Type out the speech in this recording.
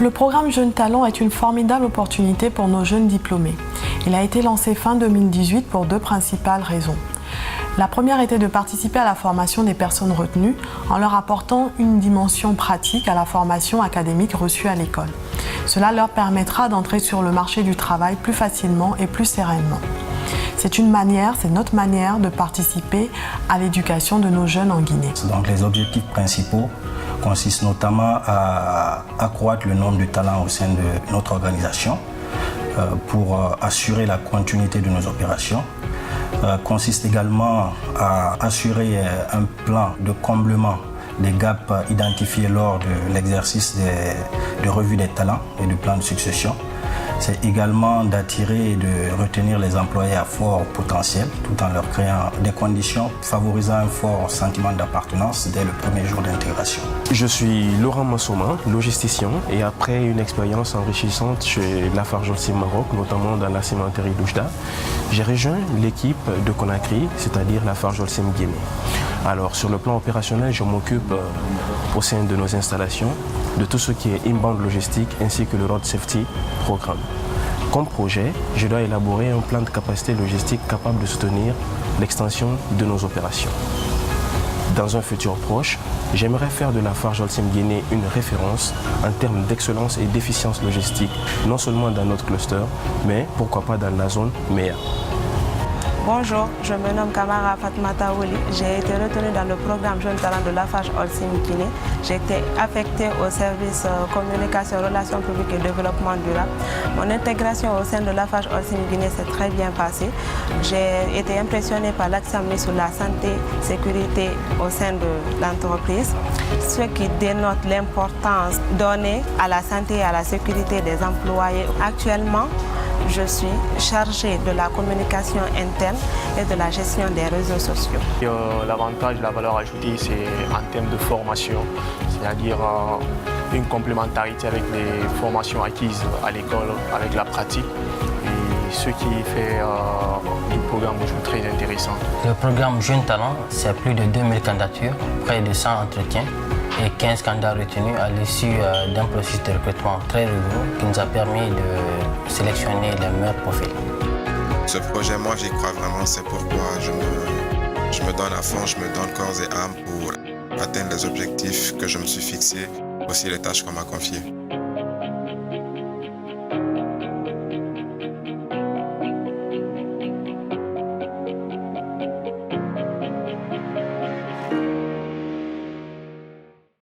Le programme Jeunes Talents est une formidable opportunité pour nos jeunes diplômés. Il a été lancé fin 2018 pour deux principales raisons. La première était de participer à la formation des personnes retenues en leur apportant une dimension pratique à la formation académique reçue à l'école. Cela leur permettra d'entrer sur le marché du travail plus facilement et plus sereinement. C'est notre manière de participer à l'éducation de nos jeunes en Guinée. Donc les objectifs principaux consistent notamment à accroître le nombre de talents au sein de notre organisation pour assurer la continuité de nos opérations. Consiste également à assurer un plan de comblement des gaps identifiés lors de l'exercice de revue des talents et du plan de succession. C'est également d'attirer et de retenir les employés à fort potentiel tout en leur créant des conditions favorisant un fort sentiment d'appartenance dès le premier jour d'intégration. Je suis Laurent Massouma, logisticien, et après une expérience enrichissante chez Lafarge Holcim Maroc, notamment dans la cimenterie d'Oujda, j'ai rejoint l'équipe de Conakry, c'est-à-dire Lafarge Holcim Guinée. Alors sur le plan opérationnel, je m'occupe au sein de nos installations de tout ce qui est inbound logistique ainsi que le road safety programme. Comme projet, je dois élaborer un plan de capacité logistique capable de soutenir l'extension de nos opérations. Dans un futur proche, j'aimerais faire de Lafarge Holcim Guinée une référence en termes d'excellence et d'efficience logistique, non seulement dans notre cluster, mais pourquoi pas dans la zone MEA. Bonjour, je me nomme Kamara Fatmata Ouli. J'ai été retenue dans le programme Jeunes Talents de Lafarge Holcim Guinée. J'ai été affectée au service communication, relations publiques et développement durable. Mon intégration au sein de Lafarge Holcim Guinée s'est très bien passée. J'ai été impressionnée par l'accent mis sur la santé, sécurité au sein de l'entreprise, ce qui dénote l'importance donnée à la santé et à la sécurité des employés. Actuellement, je suis chargée de la communication interne et de la gestion des réseaux sociaux. L'avantage, la valeur ajoutée, c'est en termes de formation, c'est-à-dire une complémentarité avec les formations acquises à l'école, avec la pratique, et ce qui fait le programme aujourd'hui très intéressant. Le programme Jeunes Talents, c'est plus de 2000 candidatures, près de 100 entretiens et 15 candidats retenus à l'issue d'un processus de recrutement très rigoureux qui nous a permis de sélectionner les meilleurs profils. Ce projet, moi j'y crois vraiment, c'est pourquoi je me donne à fond, je me donne corps et âme pour atteindre les objectifs que je me suis fixés, aussi les tâches qu'on m'a confiées.